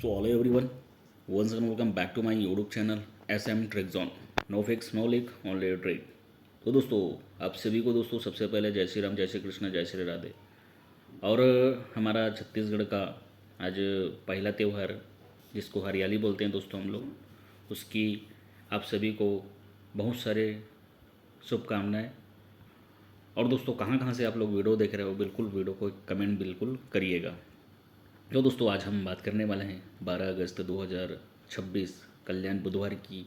So hello everyone, once again welcome back to my YouTube channel SM Trick Zone. No fix, no leak, only a trick. तो दोस्तों आप सभी को दोस्तों सबसे पहले जय श्री राम, जय श्री कृष्ण, जय श्री राधे। और हमारा छत्तीसगढ़ का आज पहला त्यौहार जिसको हरियाली बोलते हैं दोस्तों हम लोग, उसकी आप सभी को बहुत सारे शुभकामनाएं। और दोस्तों कहाँ कहाँ से आप लोग वीडियो देख रहे हो, बिल्कुल वीडियो को कमेंट बिल्कुल करिएगा। तो दोस्तों आज हम बात करने वाले हैं 12 अगस्त 2026 कल्याण बुधवार की।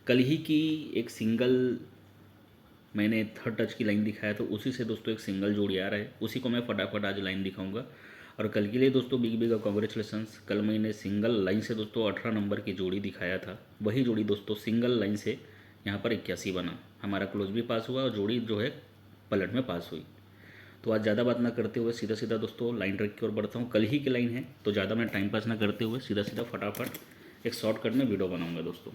कल ही की एक सिंगल मैंने थर्ड टच की लाइन दिखाया, तो उसी से दोस्तों एक सिंगल जोड़ी आ रहा है, उसी को मैं फटाफट आज लाइन दिखाऊंगा। और कल के लिए दोस्तों बिग बिग कॉन्ग्रेचुलेसन्स। कल मैंने सिंगल लाइन से दोस्तों 18 नंबर की जोड़ी दिखाया था, वही जोड़ी दोस्तों सिंगल लाइन से यहाँ पर 81 बना। हमारा क्लोज भी पास हुआ और जोड़ी जो है पलट में पास हुई। तो आज ज़्यादा बात ना करते हुए सीधा सीधा दोस्तों लाइन ट्रैक की ओर बढ़ता हूँ। कल ही की लाइन है तो ज़्यादा मैं टाइम पास ना करते हुए सीधा सीधा फटाफट एक शॉर्टकट में वीडियो बनाऊंगा दोस्तों।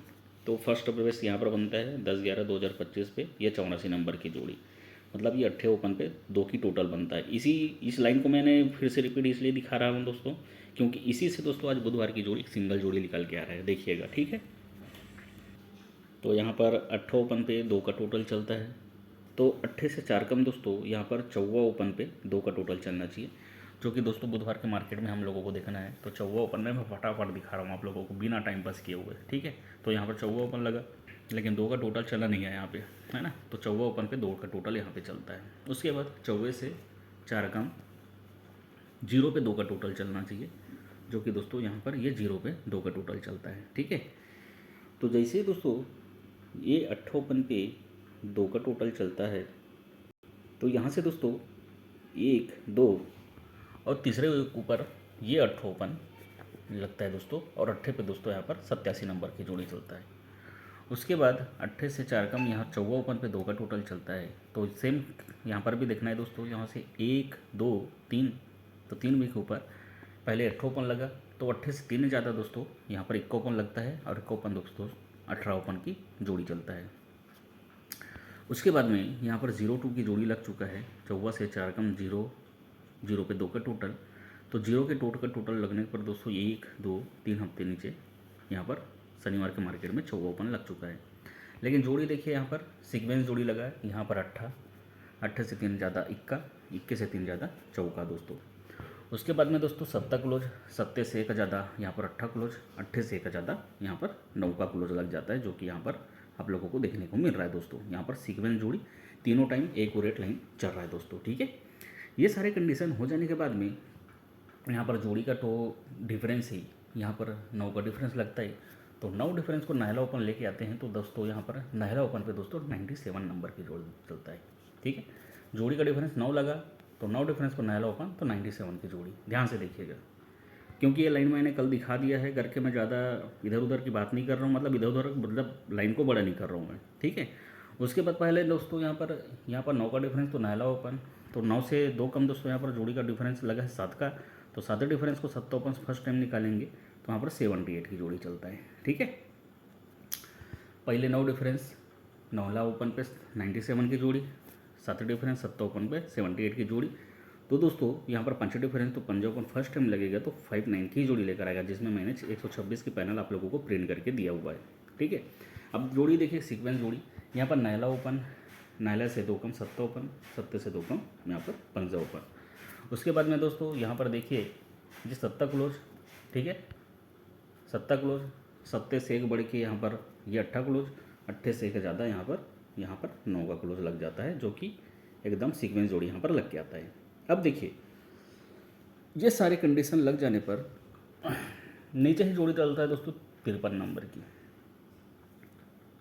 तो फर्स्ट प्रवेश यहाँ पर बनता है 10/11/2025 पे, ये 84 नंबर की जोड़ी, मतलब ये 8 ओपन पे 2 की टोटल बनता है। इस लाइन को मैंने फिर से रिपीट इसलिए दिखा रहा हूँ दोस्तों, क्योंकि इसी से दोस्तों आज बुधवार की जोड़ी सिंगल जोड़ी निकल के आ रहा है, देखिएगा ठीक है। तो यहाँ पर 8 ओपन पे 2 का टोटल चलता है, तो 8 से 4 कम दोस्तों यहाँ पर 14 ओपन पे 2 का टोटल चलना चाहिए, जो कि दोस्तों बुधवार के मार्केट में हम लोगों को देखना है। तो 14 ओपन में मैं फटाफट दिखा रहा हूँ आप लोगों को बिना टाइम पास किए हुए, ठीक है। तो यहाँ पर 14 ओपन लगा, लेकिन 2 का टोटल चला नहीं है यहाँ पे, है ना। तो 14 ओपन पे 2 का टोटल यहाँ पे चलता है। उसके बाद 14 से 4 कम 0 पे 2 का टोटल चलना चाहिए, जो कि दोस्तों यहाँ पर ये 0 पे 2 का टोटल चलता है, ठीक है। तो जैसे दोस्तों ये 8 ओपन पे 2 का टोटल चलता है, तो यहाँ से दोस्तों 1 2 और तीसरे ऊपर ये 8 ओपन लगता है दोस्तों, और 8 पे दोस्तों यहाँ पर 87 नंबर की जोड़ी चलता है। उसके बाद 8 से 4 कम यहाँ 14 ओपन पे 2 का टोटल चलता है। तो सेम यहाँ पर भी देखना है दोस्तों, यहाँ से 1 2 3, तो 3 भी के ऊपर पहले 8 ओपन लगा, तो 8 से 3 ज़्यादा दोस्तों यहाँ पर 1 ओपन लगता है, और 1 ओपन दोस्तों 18 ओपन की जोड़ी चलता है। उसके बाद में यहाँ पर 0-2 की जोड़ी लग चुका है, 14 से 4 कम 0 पे 2 का टोटल। तो 0 के का टोटल लगने पर दोस्तों 1 2 3 हफ्ते नीचे यहाँ पर शनिवार के मार्केट में 14 ओपन लग चुका है। लेकिन जोड़ी देखिए यहाँ पर सीक्वेंस जोड़ी लगा है, यहाँ पर 8 से 3 ज़्यादा 21 से 3 ज़्यादा 14 दोस्तों। उसके बाद में दोस्तों 7 क्लोज, 7 से 1 ज़्यादा यहाँ पर 8 क्लोज, 8 से 1 ज़्यादा यहाँ पर 9 का क्लोज लग जाता है, जो कि यहाँ पर आप लोगों को देखने को मिल रहा है दोस्तों। यहाँ पर सीक्वेंस जोड़ी तीनों टाइम एक्यूरेट लाइन चल रहा है दोस्तों, ठीक है। ये सारे कंडीशन हो जाने के बाद में यहाँ पर जोड़ी का तो डिफरेंस ही यहाँ पर 9 का डिफरेंस लगता है। तो 9 डिफरेंस को नायला ओपन लेके आते हैं, तो दोस्तों यहाँ पर नायला ओपन पे दोस्तों 97 नंबर की जोड़ी चलता है, ठीक है। जोड़ी का डिफरेंस 9 लगा, तो 9 डिफरेंस को नायला ओपन तो 97 की जोड़ी, ध्यान से देखिएगा। क्योंकि ये लाइन मैंने कल दिखा दिया है करके मैं ज़्यादा इधर उधर की बात नहीं कर रहा हूँ, मतलब इधर उधर मतलब लाइन को बड़ा नहीं कर रहा हूँ मैं, ठीक है। उसके बाद पहले दोस्तों यहाँ पर 9 का डिफरेंस तो नायला ओपन, तो 9 से 2 कम दोस्तों यहाँ पर जोड़ी का डिफरेंस लगा है 7 का, तो 7 डिफरेंस को 7 ओपन फर्स्ट टाइम निकालेंगे, तो यहाँ पर 78 की जोड़ी चलता है, ठीक है। पहले 9 डिफरेंस 9 ओपन पे 97 की जोड़ी, 7 डिफरेंस 7 ओपन पे 78 की जोड़ी। तो दोस्तों यहाँ पर 5 डिफरेंस तो 5 ओपन फर्स्ट टाइम लगेगा, तो 59 की जोड़ी लेकर आएगा, जिसमें मैंने 126 की पैनल आप लोगों को प्रिंट करके दिया हुआ है, ठीक है। अब जोड़ी देखिए सीक्वेंस जोड़ी, यहाँ पर नायला ओपन, नायला से 2 कम 7 ओपन, 7 से 2 कम यहाँ पर 15 ओपन। उसके बाद में दोस्तों यहाँ पर देखिए जी 7 क्लोज, ठीक है, 7 क्लोज, 7 से 1 बढ़ के यहाँ पर ये 8 क्लोज, 8 से 1 ज़्यादा यहाँ पर 9 का क्लोज लग जाता है, जो कि एकदम सीक्वेंस जोड़ी यहाँ पर लग के आता है। अब देखिए ये सारे कंडीशन लग जाने पर नीचे ही जोड़ी चलता है दोस्तों 53 नंबर की,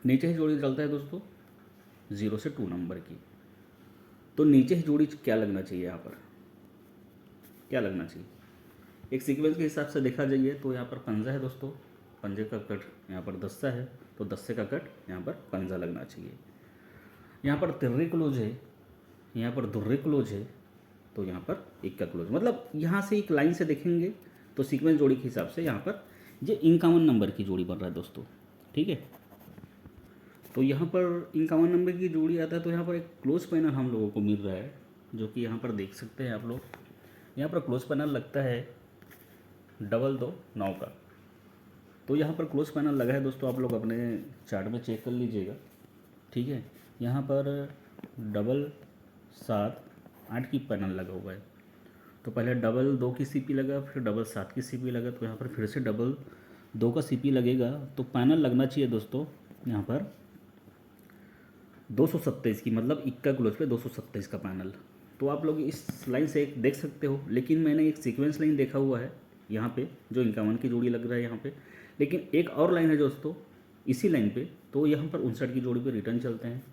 नीचे ही जोड़ी चलता है दोस्तों 0 से 2 नंबर की। तो नीचे ही जोड़ी क्या लगना चाहिए, यहाँ पर क्या लगना चाहिए, एक सीक्वेंस के हिसाब से देखा जाइए तो यहाँ पर पंजा है दोस्तों, पंजे का कट यहाँ पर दस्ता है, तो दस्ते का कट यहाँ पर पंजा लगना चाहिए। यहाँ पर तिर्री क्लोज है, यहाँ पर दुर्रे क्लोज है, तो यहाँ पर 1 का क्लोज, मतलब यहाँ से एक लाइन से देखेंगे तो सीक्वेंस जोड़ी के हिसाब से यहाँ पर ये 51 नंबर की जोड़ी बन रहा है दोस्तों, ठीक है। तो यहाँ पर 51 नंबर की जोड़ी आता है, तो यहाँ पर एक क्लोज पैनल हम लोगों को मिल रहा है, जो कि यहाँ पर देख सकते हैं आप लोग। यहाँ पर क्लोज पैनल लगता है 2-2-9 का, तो यहाँ पर क्लोज पैनल लगा है दोस्तों, आप लोग अपने चार्ट में चेक कर लीजिएगा, ठीक है। यहाँ पर 778 की पैनल लगा हुआ है। तो पहले 2 की सीपी लगा, फिर 7 की सीपी लगा, तो यहाँ पर फिर से 2 का सीपी लगेगा। तो पैनल लगना चाहिए दोस्तों यहाँ पर 227 की, मतलब इक्का क्लोज पे 227 का पैनल। तो आप लोग इस लाइन से एक देख सकते हो, लेकिन मैंने एक सीक्वेंस लाइन देखा हुआ है यहाँ पे जो 51 की जोड़ी लग रहा है यहाँ पे, लेकिन एक और लाइन है दोस्तों इसी लाइन पे, तो यहाँ पर 59 की जोड़ी पे रिटर्न चलते हैं,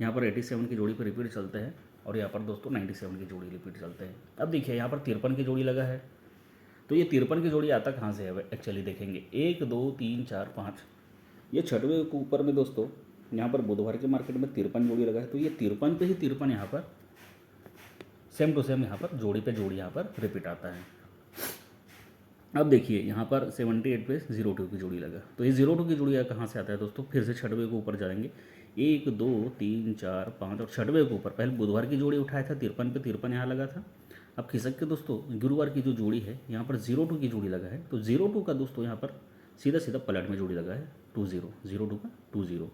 यहाँ पर 87 की जोड़ी पे रिपीट चलते हैं, और यहाँ पर दोस्तों 97 की जोड़ी रिपीट चलते हैं। अब देखिए यहाँ पर 53 की जोड़ी लगा है, तो ये 53 की जोड़ी आता कहाँ से है एक्चुअली देखेंगे, 1 2 3 4 5, ये छठवें के ऊपर में दोस्तों यहाँ पर बुधवार के मार्केट में 53 जोड़ी लगा है। तो ये 53 पे ही 53 यहाँ पर सेम टू सेम यहाँ पर जोड़ी पे जोड़ी यहाँ पर रिपीट आता है। अब देखिए यहाँ पर 78 पे 02 की जोड़ी लगा, तो ये 02 की जोड़ी कहाँ से आता है दोस्तों, फिर से छठवें के ऊपर जाएंगे, 1 2 3 4 5 और छठवें के ऊपर पहले बुधवार की जोड़ी उठाया था 53 पे 53 यहाँ लगा था। अब खिसक के दोस्तों गुरुवार की जो जोड़ी है यहाँ पर 02 की जोड़ी लगा है, तो 02 का दोस्तों यहाँ पर सीधा सीधा पलट में जोड़ी लगा है 20, 02 का 20।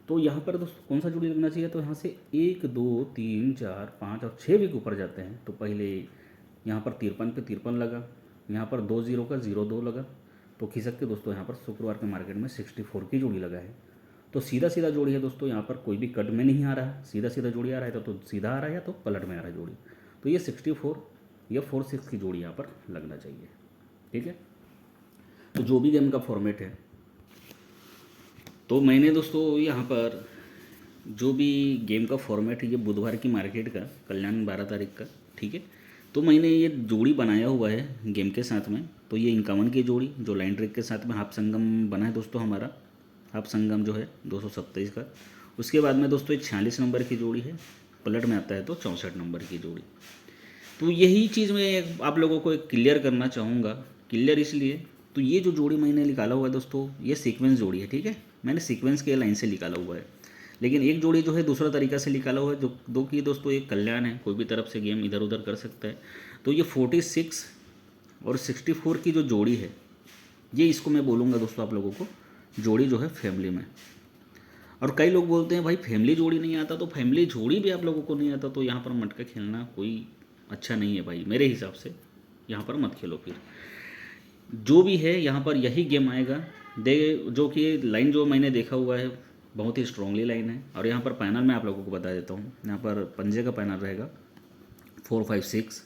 तो यहाँ पर दोस्तों कौन सा जोड़ी लगना चाहिए, तो यहाँ से 1 2 3 4 5 और 6 के ऊपर जाते हैं। तो पहले यहाँ पर 53 पे 53 लगा, यहाँ पर 20 का 02 लगा, तो खिसक के दोस्तों यहाँ पर शुक्रवार के मार्केट में 64 की जोड़ी लगा है। तो सीधा सीधा जोड़ी है दोस्तों, यहाँ पर कोई भी कट में नहीं आ रहा है, सीधा सीधा जोड़ी आ रहा है, तो सीधा आ रहा है या तो पलट में आ रहा है जोड़ी। तो ये 64 या 46 की जोड़ी यहाँ पर लगना चाहिए, ठीक है। तो जो भी गेम का फॉर्मेट है, तो मैंने दोस्तों यहाँ पर जो भी गेम का फॉर्मेट है ये बुधवार की मार्केट का, कल्याण 12 तारीख का, ठीक है। तो मैंने ये जोड़ी बनाया हुआ है गेम के साथ में। तो ये 51 की जोड़ी जो लाइन ट्रिक के साथ में हाफ संगम बना है दोस्तों, हमारा हाफ संगम जो है 227 का। उसके बाद में दोस्तों 46 नंबर की जोड़ी है, पलट में आता है तो 64 नंबर की जोड़ी। तो यही चीज़ मैं आप लोगों को एक क्लियर करना चाहूँगा, क्लियर इसलिए, तो ये जो जोड़ी मैंने निकाला हुआ है दोस्तों ये सीक्वेंस जोड़ी है, ठीक है। मैंने सीक्वेंस के लाइन से निकाला हुआ है, लेकिन एक जोड़ी जो है दूसरा तरीका से निकाला हुआ है, जो दो की दोस्तों एक कल्याण है, कोई भी तरफ से गेम इधर उधर कर सकता है। तो ये 46 और 64 की जो जोड़ी है, ये इसको मैं बोलूँगा दोस्तों आप लोगों को जोड़ी जो है फैमिली में। और कई लोग बोलते हैं भाई फैमिली जोड़ी नहीं आता, तो फैमिली जोड़ी भी आप लोगों को नहीं आता, तो यहाँ पर मटका खेलना कोई अच्छा नहीं है भाई, मेरे हिसाब से यहाँ पर मत खेलो। फिर जो भी है यहाँ पर यही गेम आएगा, जो कि लाइन जो मैंने देखा हुआ है बहुत ही स्ट्रांगली लाइन है। और यहाँ पर पैनल मैं आप लोगों को बता देता हूँ, यहाँ पर पंजे का पैनल रहेगा 4 5 6,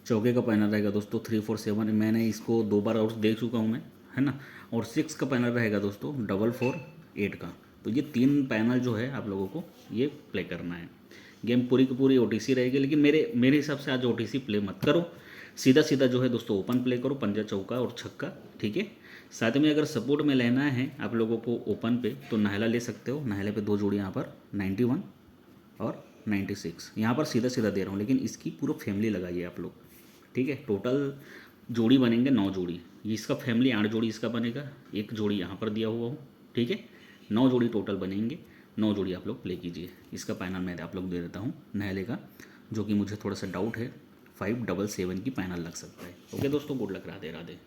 चौके का पैनल रहेगा दोस्तों 3 4 7, मैंने इसको 2 बार और देख चुका हूँ मैं, है ना। और 6 का पैनल रहेगा दोस्तों 4 4 8 का। तो ये 3 पैनल जो है आप लोगों को ये प्ले करना है। गेम पूरी की पूरी OTC रहेगी, लेकिन मेरे हिसाब से आज OTC प्ले मत करो, सीधा सीधा जो है दोस्तों ओपन प्ले करो, पंजा चौका और छक्का, ठीक है। साथ में अगर सपोर्ट में लेना है आप लोगों को ओपन पे, तो नाहला ले सकते हो, नाहले पे 2 जोड़ी यहाँ पर 91 और 96 यहाँ पर सीधा सीधा दे रहा हूँ, लेकिन इसकी पूरा फैमिली लगाइए आप लोग, ठीक है। टोटल जोड़ी बनेंगे 9 जोड़ी, इसका फैमिली 8 जोड़ी इसका बनेगा, 1 जोड़ी यहाँ पर दिया हुआ हूँ, ठीक है। 9 जोड़ी टोटल बनेंगे, 9 जोड़ी आप लोग प्ले कीजिए। इसका पैनल मैं आप लोग दे देता हूँ नाहले का, जो कि मुझे थोड़ा सा डाउट है 5 7 7 की पैनल लग सकता है। ओके दोस्तों, गुड लक, राधे राधे।